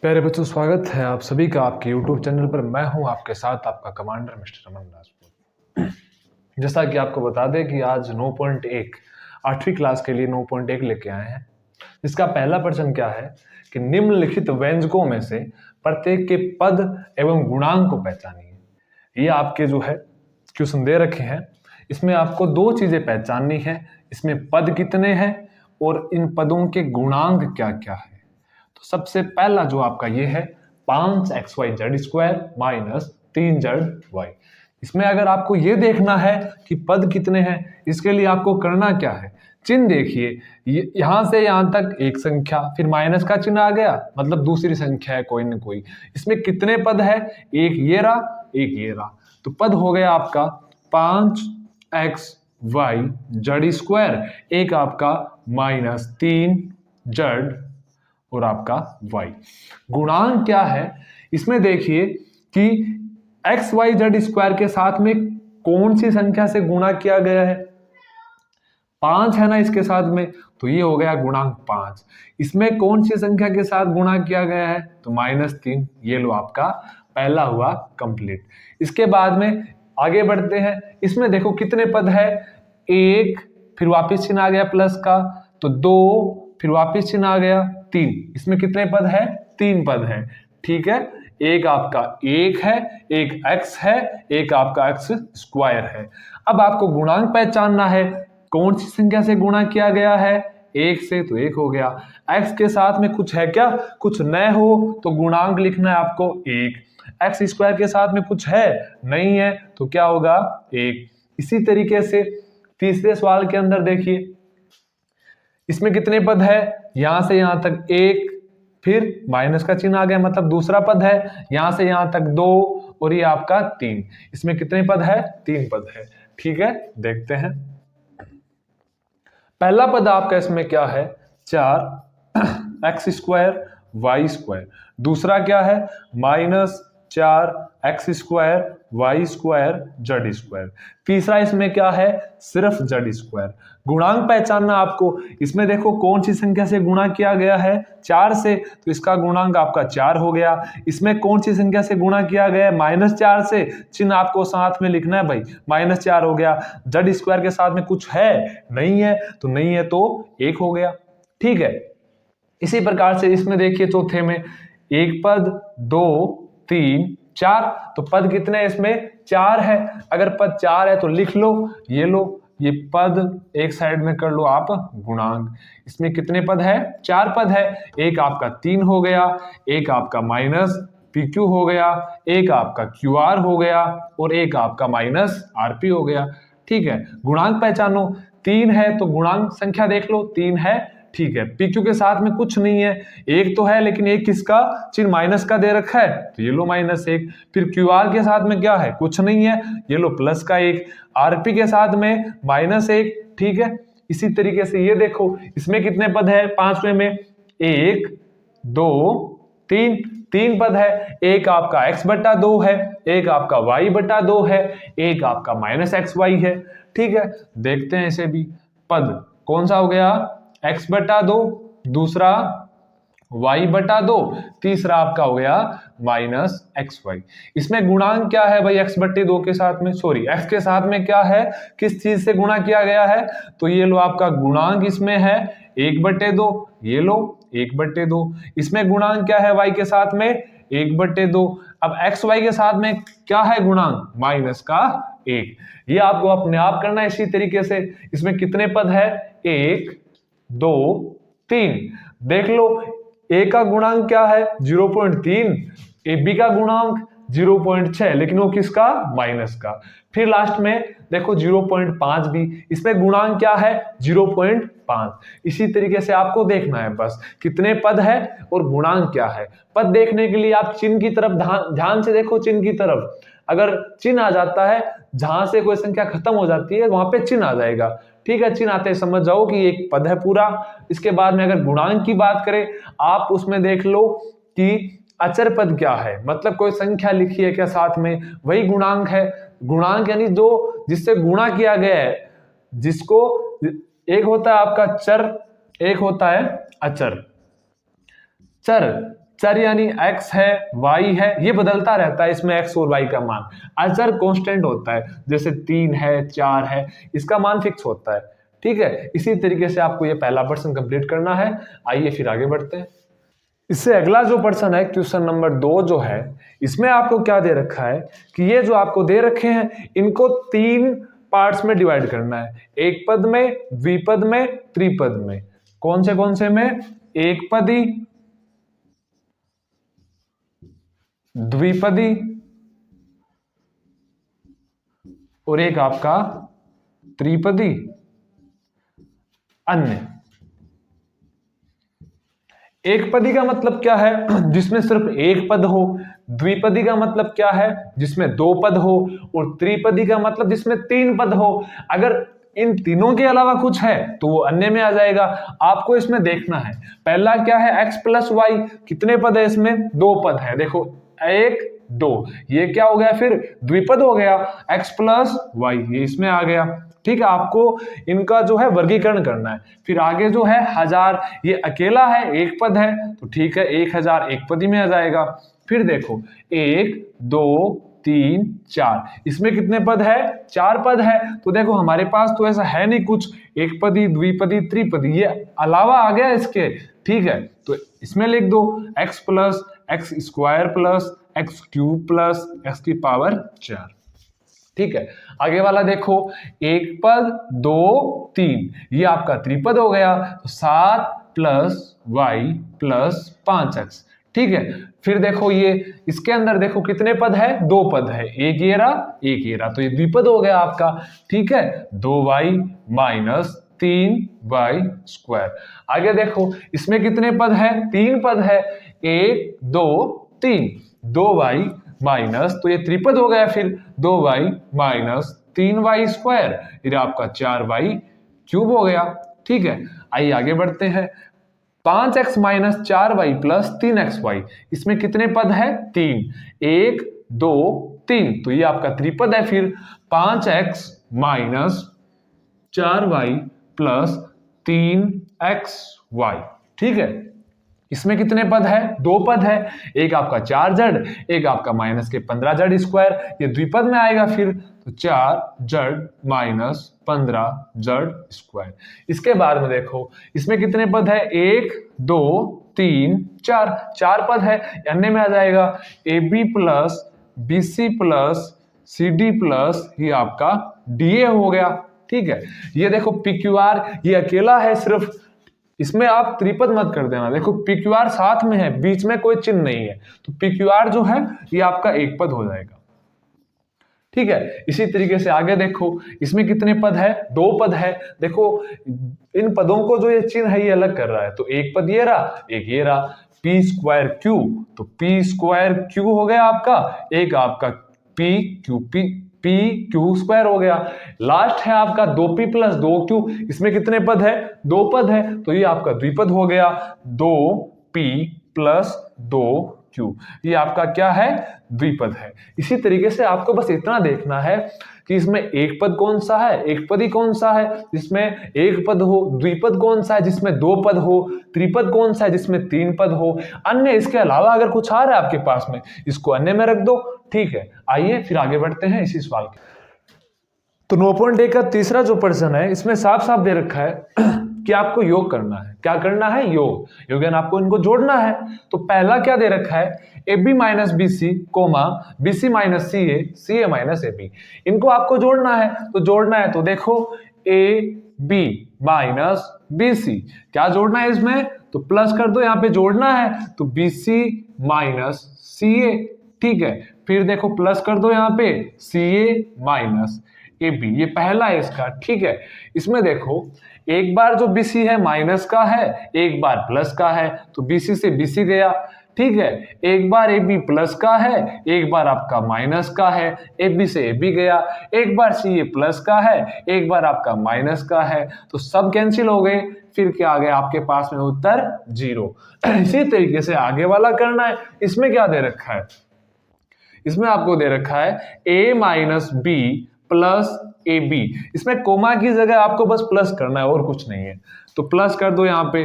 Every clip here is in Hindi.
प्यारे बच्चों, स्वागत है आप सभी का आपके YouTube चैनल पर। मैं हूं आपके साथ आपका कमांडर मिस्टर रमन राजपूत। जैसा कि आपको बता दें कि आज 9.1 8वीं क्लास के लिए 9.1 लेके आए हैं, जिसका पहला प्रश्न क्या है कि निम्नलिखित व्यंजकों में से प्रत्येक के पद एवं गुणांक को पहचानिए। ये आपके जो है क्वेश्चन दे रखे हैं। इसमें आपको दो चीजें पहचाननी है, इसमें पद कितने हैं और इन पदों के गुणांक क्या क्या है। तो सबसे पहला जो आपका ये है 5xy(z²) माइनस 3z(y). इसमें अगर आपको ये देखना है कि पद कितने हैं, इसके लिए आपको करना क्या है, चिन्ह देखिए, यहां से यहां तक एक संख्या, फिर माइनस का चिन्ह आ गया, मतलब दूसरी संख्या है कोई ना कोई। इसमें कितने पद है, एक ये रहा एक ये रहा, तो पद हो गया आपका 5xy(z²), एक आपका माइनस 3z और आपका y। गुणांक क्या है, इसमें देखिए कि xy(z²) के साथ में कौन सी संख्या से गुणा किया गया है, 5 है ना इसके साथ में, तो ये हो गया गुणांक 5। इसमें कौन सी संख्या के साथ गुणा किया गया है, तो -3। ये लो आपका पहला हुआ कंप्लीट। इसके बाद में आगे बढ़ते हैं। इसमें देखो कितने पद है, 1, फिर वापिस चिन्ह आ गया प्लस का, तो 2, फिर वापिस चिन्ह आ गया 3। इसमें कितने पद है, 3 पद है। ठीक है, एक आपका 1 है, एक x है, एक आपका x² है। अब आपको गुणांक पहचानना है, कौन सी संख्या से गुणा किया गया है, 1 से, तो 1 हो गया। x के साथ में कुछ है क्या, कुछ न हो तो गुणांक लिखना है आपको 1। x² के साथ में कुछ है, नहीं है, तो क्या होगा 1। इसी तरीके से तीसरे सवाल के अंदर देखिए, इसमें कितने पद है, यहां से यहां तक 1, फिर माइनस का चिन्ह आ गया, मतलब दूसरा पद है, यहां से यहां तक 2 और ये आपका 3। इसमें कितने पद है, 3 पद है। ठीक है, देखते हैं। पहला पद आपका इसमें क्या है, 4x² y²। दूसरा क्या है, -4x² y² z²। तीसरा इसमें क्या है, सिर्फ z²। गुणांक पहचानना आपको, इसमें देखो कौन सी संख्या से गुणा किया गया है, 4 से, तो इसका गुणांक आपका 4 हो गया। इसमें कौन सी संख्या से गुणा किया गया है, -4 से, चिन्ह आपको साथ में लिखना है भाई, -4 हो गया। z² के साथ में कुछ है, नहीं है, तो नहीं है तो 1 हो गया। ठीक है, इसी प्रकार से इसमें देखिए चौथे में एक पद, 2, 3, 4, तो पद कितने इसमें 4 है। अगर पद 4 है तो लिख लो, ये पद एक साइड में कर लो आप गुणांक। इसमें कितने पद है, 4 पद है। एक आपका 3 हो गया, एक आपका माइनस PQ हो गया, एक आपका QR हो गया और एक आपका माइनस RP हो गया। ठीक है, गुणांक पहचानो, 3 है तो गुणांक संख्या देख लो, 3 है। ठीक है, PQ के साथ में कुछ नहीं है, एक तो है लेकिन एक किसका चिन्ह माइनस का दे रखा है, तो ये लो -1। फिर QR के साथ में क्या है, कुछ नहीं है, ये लो प्लस का 1। RP के साथ में -1। ठीक है, इसी तरीके से ये देखो, इसमें कितने पद है, 5वें में 1, 2, 3 पद है। एक आपका x/2 है, एक आपका y/2 है, एक आपका -xy है। ठीक है, देखते हैं इसे भी। पद कौन सा हो गया, x/2, दूसरा y/2, तीसरा आपका हो गया -xy। इसमें गुणांक क्या है भाई, x/2 के साथ में, सॉरी x के साथ में क्या है, किस चीज से गुणा किया गया है, तो ये लो आपका गुणांक इसमें है 1/2, ये लो 1/2। इसमें गुणांक क्या है y के साथ में, 1/2। अब xy के साथ में क्या है गुणांक, माइनस का 1। ये आपको अपने आप करना है। इसी तरीके से इसमें कितने पद है, 1, 2, 3। देख लो, ए का गुणांक क्या है, 0.3, AB का गुणांक 0.6, लेकिन वो किसका, माइनस का। फिर लास्ट में देखो 0.5 भी, इसमें गुणांक क्या है, 0.5। इसी तरीके से आपको देखना है बस कितने पद है और गुणांक क्या है। पद देखने के लिए आप चिन्ह की तरफ ध्यान से देखो, चिन्ह की तरफ अगर चिन्ह आ जाता है, जहां से कोई संख्या खत्म हो जाती है वहां पे चिन्ह आ जाएगा। ठीक है, चिन्ह आते समझ जाओ कि एक पद है पूरा। इसके बाद में अगर गुणांक की बात करें, आप उसमें देख लो कि अचर पद क्या है, मतलब कोई संख्या लिखी है क्या साथ में, वही गुणांक है। गुणांक यानी जो जिससे गुणा किया गया है, जिसको एक होता है आपका चर, एक होता है अचर। चर चर यानी x है y है, ये बदलता रहता है, इसमें x और y का मान अचर कांस्टेंट होता है, जैसे 3 है 4 है, इसका मान फिक्स होता है। ठीक है, इसी तरीके से आपको ये पहला प्रश्न कंप्लीट करना है। आइए फिर आगे बढ़ते हैं। इससे अगला जो प्रश्न है क्वेश्चन नंबर 2 जो है, इसमें आपको क्या दे रखा है कि ये जो आपको दे रखे हैं इनको 3 पार्ट्स में डिवाइड करना है, एक पद में, द्विपद में, त्रिपद में। कौन से में? एक पदी, द्विपदी और एक आपका त्रिपदी अन्य। एक पदी का मतलब क्या है? जिसमें सिर्फ एक पद हो। द्विपदी का मतलब क्या है? जिसमें 2 पद हो। और त्रिपदी का मतलब जिसमें 3 पद हो। अगर इन तीनों के अलावा कुछ है तो वो अन्य में आ जाएगा। आपको इसमें देखना है पहला क्या है, x प्लस वाई, कितने पद है इसमें? 2 पद है। देखो 1 2, ये क्या हो गया फिर? द्विपद हो गया, x प्लस वाई, ये इसमें आ गया। ठीक है, आपको इनका जो है वर्गीकरण करना है। फिर आगे जो है 1000, ये अकेला है, एक पद है, तो ठीक है 1000 एक पदी में आ जाएगा। फिर देखो 1 2 3 4, इसमें कितने पद है? 4 पद है। तो देखो हमारे पास तो ऐसा है नहीं कुछ, एक पदी, द्विपदी, त्रिपदी, ये अलावा आ गया इसके। ठीक है, तो इसमें लिख दो x plus x square plus x cube plus x की पावर 4। ठीक है, आगे वाला देखो, एक पद 2 3, ये आपका त्रिपद हो गया, तो 7 प्लस वाई प्लस 5x। ठीक है, फिर देखो ये इसके अंदर देखो कितने पद है? 2 पद है, एक ये रहा, तो ये द्विपद हो गया आपका। ठीक है, 2y माइनस 3y स्क्वायर। आगे देखो इसमें कितने पद है? 3 पद है, 1 2 3, 2y माइनस, तो ये त्रिपद हो गया, फिर 2y माइनस 3y स्क्वायर, ये आपका 4y क्यूब हो गया। ठीक है, आइए आगे बढ़ते हैं। 5x minus 4y plus 3xy, इसमें कितने पद है? 3, 1 2 3, तो ये आपका त्रिपद है। फिर 5x minus 4y plus 3xy। ठीक है, इसमें कितने पद है? 2 पद है, एक आपका 4z, एक आपका माइनस के 15z स्क्वायर, ये द्विपद में आएगा। फिर तो 4z माइनस 15z स्क्वायर। इसके बाद में देखो इसमें कितने पद है? 1 2 3 4, 4 पद है, अन्य में आ जाएगा ab plus bc plus cd plus ये आपका da हो गया। ठीक है, ये देखो pqr, ये अकेला है सिर्फ, इसमें आप त्रिपद मत कर देना। देखो pqr साथ में है, बीच में कोई चिन्ह नहीं है, तो pqr जो है ये आपका एक पद हो जाएगा। ठीक है, इसी तरीके से आगे देखो इसमें कितने पद है? 2 पद है। देखो इन पदों को जो ये चिन्ह है ये अलग कर रहा है, तो एक पद ये रहा, एक ये रहा, पी स्क्वायर क्यू, तो पी स्क्वायर क्यू हो गया आपका, एक आपका पी क्यू स्क्वायर हो गया। लास्ट है आपका 2p प्लस 2q, इसमें कितने पद है? 2 पद है, तो ये आपका द्विपद हो गया, 2p प्लस 2q, ये आपका क्या है? द्विपद है। इसी तरीके से आपको बस इतना देखना है कि इसमें एक पद कौन सा है, एक पदी कौन सा है जिसमें एक पद हो, द्विपद कौन सा है जिसमें 2 पद हो, त्रिपद कौन सा है जिसमें 3 पद हो, अन्य इसके अलावा अगर कुछ आ रहा है आपके पास में, इसको अन्य में रख दो। ठीक है, आइए फिर आगे बढ़ते हैं इसी सवाल के। तो 9.1 का तीसरा जो प्रश्न है, इसमें साफ साफ दे रखा है कि आपको योग करना है। क्या करना है? योग यानी आपको इनको जोड़ना है। तो पहला क्या दे रखा है? AB minus BC comma BC minus CA, CA minus AB, इनको आपको जोड़ना है। तो जोड़ना है तो देखो AB माइनस BC, क्या जोड़ना है इसमें? तो प्लस कर दो, यहाँ पे जोड़ना है तो BC माइनस CA। ठीक है, फिर देखो प्लस कर दो यहाँ पे CA माइनस AB, ये पहला है इसका। ठीक है, इसमें देखो एक बार जो BC है माइनस का है, एक बार प्लस का है, तो BC से BC गया। ठीक है, एक बार AB प्लस का है, एक बार आपका माइनस का है, AB से AB गया, एक बार CA प्लस का है, एक बार आपका माइनस का है, तो सब कैंसिल हो गए। फिर क्या आ गया आपके पास में? उत्तर 0। इसी तरीके से आगे वाला करना है। इसमें क्या दे रखा है? इसमें आपको दे रखा है A minus B plus AB, इसमें कोमा की जगह आपको बस प्लस करना है और कुछ नहीं है, तो प्लस कर दो यहाँ पे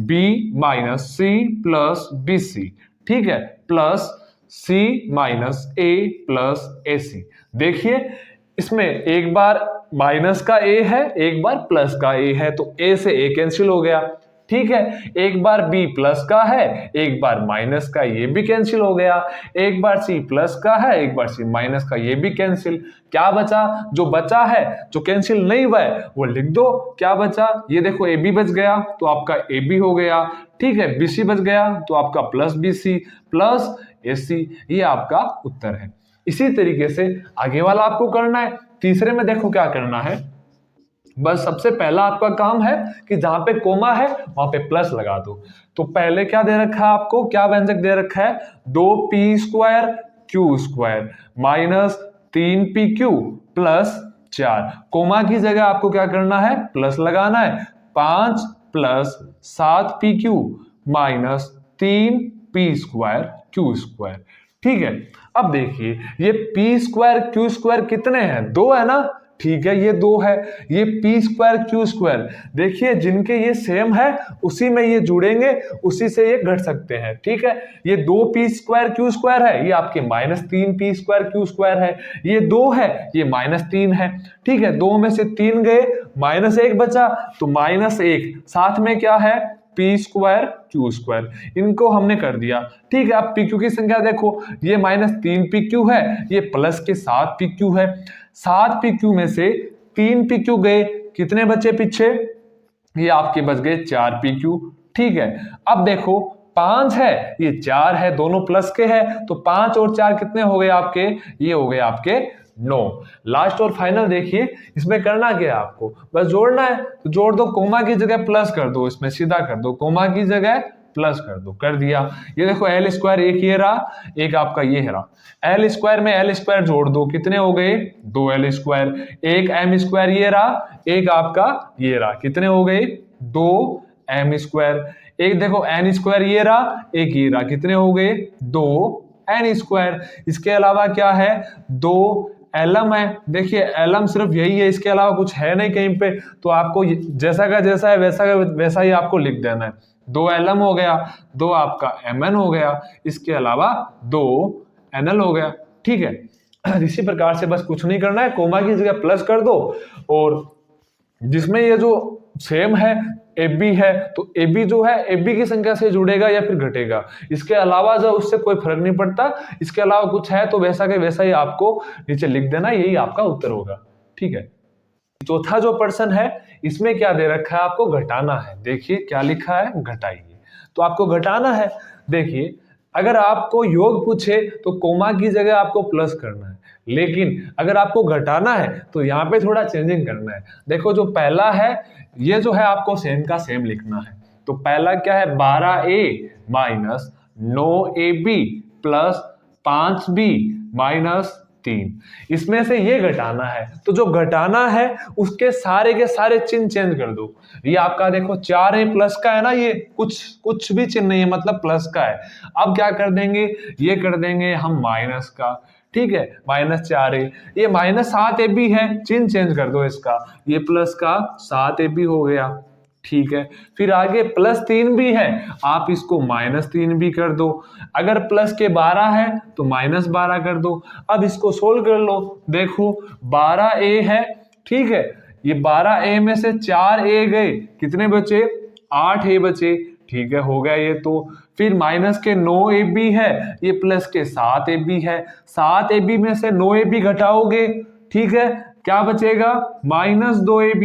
B minus C plus BC। ठीक है, प्लस सी माइनस ए प्लस ए सी। देखिए इसमें एक बार माइनस का ए है, एक बार प्लस का ए है, तो ए से ए कैंसिल हो गया, ठीक है। एक बार बी प्लस का है, एक बार माइनस का, ये भी कैंसिल हो गया। एक बार सी प्लस का है, एक बार सी माइनस का, ये भी कैंसिल। क्या बचा? जो बचा है, जो कैंसिल नहीं हुआ है वो लिख दो। क्या बचा? ये देखो ए बी बच गया तो आपका ए बी हो गया, ठीक है। बी सी बच गया तो आपका प्लस बी सी प्लस ए सी, ये आपका उत्तर है। इसी तरीके से आगे वाला आपको करना है। तीसरे में देखो क्या करना है, बस सबसे पहला आपका काम है कि जहां पे कोमा है वहां पे प्लस लगा दो। तो पहले क्या दे रखा है आपको, क्या व्यंजक दे रखा है? 2p² q² minus 3pq plus 4। Coma की जगह आपको क्या करना है? प्लस लगाना है। 5 plus 7pq minus 3p² q², ठीक है। अब देखिए ये p² q² कितने हैं? 2 है ना, ठीक है, ये 2 है। ये p² q², देखिए जिनके ये सेम है उसी में ये जुड़ेंगे, उसी से ये घट सकते हैं, ठीक है। ये 2p² q² है, ये आपके माइनस 3p² q² है। ये 2 है, ये माइनस 3 है, ठीक है। 2 में से 3 गए, माइनस 1 बचा, तो माइनस 1 साथ में क्या है? p² q², इनको हमने कर दिया, ठीक है। अब pq की संख्या देखो, ये माइनस 3pq है, ये प्लस के 7pq है। 7pq में से 3pq गए, कितने बचे पीछे? ये आपके बच गए 4pq, ठीक है। अब देखो 5 है, ये 4 है, दोनों प्लस के हैं, तो 5 और 4 कितने हो गए आपके? ये हो गए आपके 9। लास्ट और फाइनल देखिए, इसमें करना क्या है आपको? बस जोड़ना है, तो जोड़ दो। कोमा की जगह प्लस कर दो, इसमें सीधा कर दो, कोमा की जगह प्लस कर दो, कर दिया। ये देखो l², एक ये रहा, एक आपका ये रहा। l² में l² जोड़ दो, कितने हो गए? 2l²। एक m² ये रहा, एक आपका ये रहा, कितने हो गए? 2m²। एक देखो n² ये रहा, एक ये रहा, कितने हो गए? 2n²। इसके अलावा क्या है? 2 lm है। देखिए lm सिर्फ यही है, इसके अलावा कुछ है नहीं कहीं पे, तो आपको जैसा का जैसा है वैसा का वैसा ही आपको लिख देना है। 2 lm हो गया, 2 आपका mn हो गया, इसके अलावा 2 nl हो गया, ठीक है। इसी प्रकार से बस कुछ नहीं करना है, कोमा की जगह प्लस कर दो, और जिसमें ये जो सेम है AB है, तो AB जो है AB की संख्या से जुड़ेगा या फिर घटेगा, इसके अलावा जो उससे कोई फर्क नहीं पड़ता। इसके अलावा कुछ है तो वैसा के वैसा ही आपको नीचे लिख देना, यही आपका उत्तर होगा, ठीक है। चौथा जो प्रश्न है, इसमें क्या दे रखा है? आपको घटाना है। देखिए क्या लिखा है? घटाइए। तो आपको घटाना है। देखिए अगर आपको योग पूछे तो कोमा की जगह आपको प्लस करना है, लेकिन अगर आपको घटाना है तो यहाँ पे थोड़ा चेंजिंग करना है। देखो जो पहला है, ये जो है आपको सेम का सेम लिखना है। तो पहला क्या है? 12a minus 9ab plus 5b minus 3। इसमें से ये घटाना है, तो जो घटाना है उसके सारे के सारे चिन्ह चेंज कर दो। ये आपका देखो 4a प्लस का है ना, ये कुछ भी चिन्ह नहीं है, मतलब प्लस का है। अब क्या कर देंगे? ये कर देंगे हम माइनस का, ठीक है, माइनस 4a। ये माइनस 7ab है, चिन्ह चेंज कर दो इसका, ये प्लस का 7ab हो गया, ठीक है। फिर आगे प्लस 3 भी है, आप इसको माइनस 3 भी कर दो। अगर प्लस के 12 है तो माइनस 12 कर दो। अब इसको सोल्व कर लो, देखो 12a है, ठीक है। ये 12a में से 4a गए, कितने बचे? 8a बचे, ठीक है, हो गया ये तो। फिर माइनस के 9ab है, ये प्लस के 7ab है। 7ab में से 9ab घटाओगे, ठीक है, क्या बचेगा? Minus 2ab।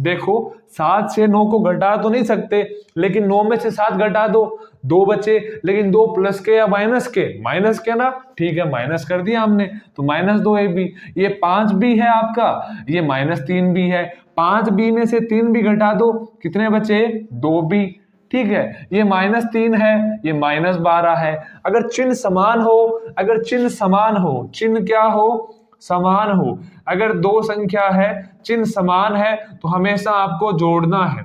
देखो 7 से 9 को घटा तो नहीं सकते, लेकिन 9 में से 7 घटा दो, 2 बचे, लेकिन 2 प्लस के या माइनस के? माइनस के ना, ठीक है, माइनस कर दिया हमने, तो माइनस 2ab। ये 5b है आपका, ये माइनस 3b है। 5b में से 3 भी घटा दो, कितने बचे? 2b, ठीक है। ये माइनस 3 है, ये माइनस 12 है। अगर चिन्ह समान हो, अगर चिन्ह समान हो, चिन्ह क्या हो? समान हो। अगर दो संख्या है, चिन्ह समान है, तो हमेशा आपको जोड़ना है।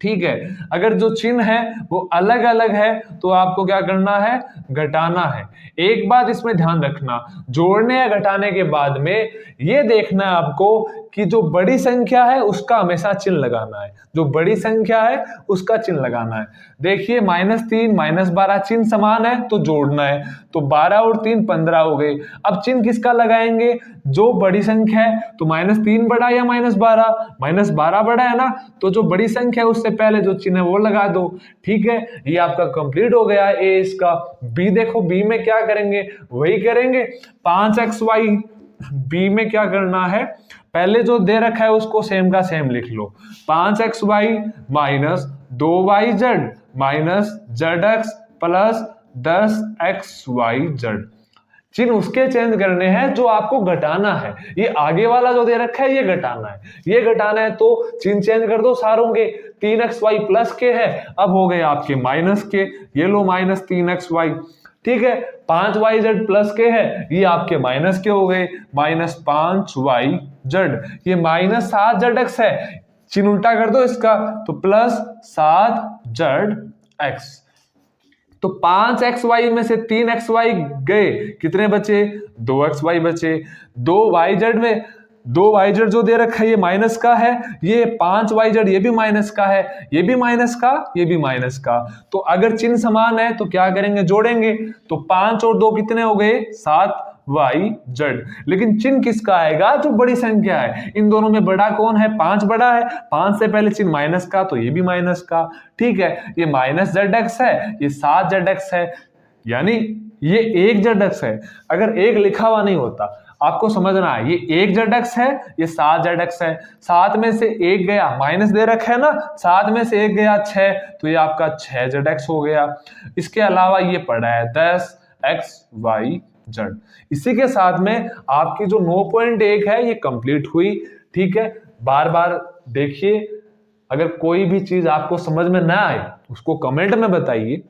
ठीक है। अगर जो चिन्ह है वो अलग अलग है तो आपको क्या करना है, घटाना है। एक बात इसमें ध्यान रखना, जोड़ने या घटाने के बाद में ये देखना है आपको कि जो बड़ी संख्या है उसका हमेशा चिन्ह लगाना है, जो बड़ी संख्या है उसका चिन्ह लगाना है। देखिए -3 -12 चिन्ह समान है तो जोड़ना है, तो 12 और 3 15 हो गए। अब चिन्ह किसका लगाएंगे, जो बड़ी संख्या है, तो -3 बड़ा या -12, -12 बड़ा है ना, तो जो बड़ी संख्या है उससे पहले जो चिन्ह है वो लगा दो। ठीक है, ये आपका कंप्लीट हो गया ए इसका। बी देखो, बी में क्या करेंगे, वही करेंगे 5xy। बी में क्या करना है, पहले जो दे रखा है उसको सेम का सेम लिख लो, 5xy minus 2yz minus zx plus 10xyz। चिन्ह उसके चेंज करने हैं जो आपको घटाना है। ये आगे वाला जो दे रखा है ये घटाना है, ये घटाना है तो चिन्ह चेंज कर दो सारों के। 3xy प्लस के है, अब हो गए आपके माइनस के, ये लो -3xy। ठीक है, 5yz प्लस के है, ये आपके माइनस के हो गए, -5yz। ये -7zx है, चिन्ह उल्टा कर दो इसका, तो +7zx। तो 5xy में से 3xy गए, कितने बचे, 2xy बचे। 2yz में 2yz जो दे रखा है ये माइनस का है, ये 5yz ये भी माइनस का है, ये भी माइनस का, ये भी माइनस का। तो अगर चिन्ह समान है तो क्या करेंगे, जोड़ेंगे। तो 5 और 2 कितने हो गए, 7yz। लेकिन चिन्ह किसका आएगा, जो बड़ी संख्या है। इन दोनों में बड़ा कौन है, 5 बड़ा है, 5 से पहले चिन्ह माइनस का, तो ये भी माइनस का। ठीक है, ये -zx है, ये 7zx है, यानी ये 1zx है। अगर एक लिखा हुआ नहीं होता, आपको समझना है, ये 1zx है, ये 7zx है। 7 में से 1 गया, माइनस दे रखा है ना, 7 में से 1 गया 6, तो ये आपका 6zx हो गया। इसके अलावा ये पड़ा है 10xyz। इसी के साथ में आपकी जो 9.1 है ये कंप्लीट हुई। ठीक है, बार बार देखिए, अगर कोई भी चीज आपको समझ में ना आए उसको कमेंट में बताइए।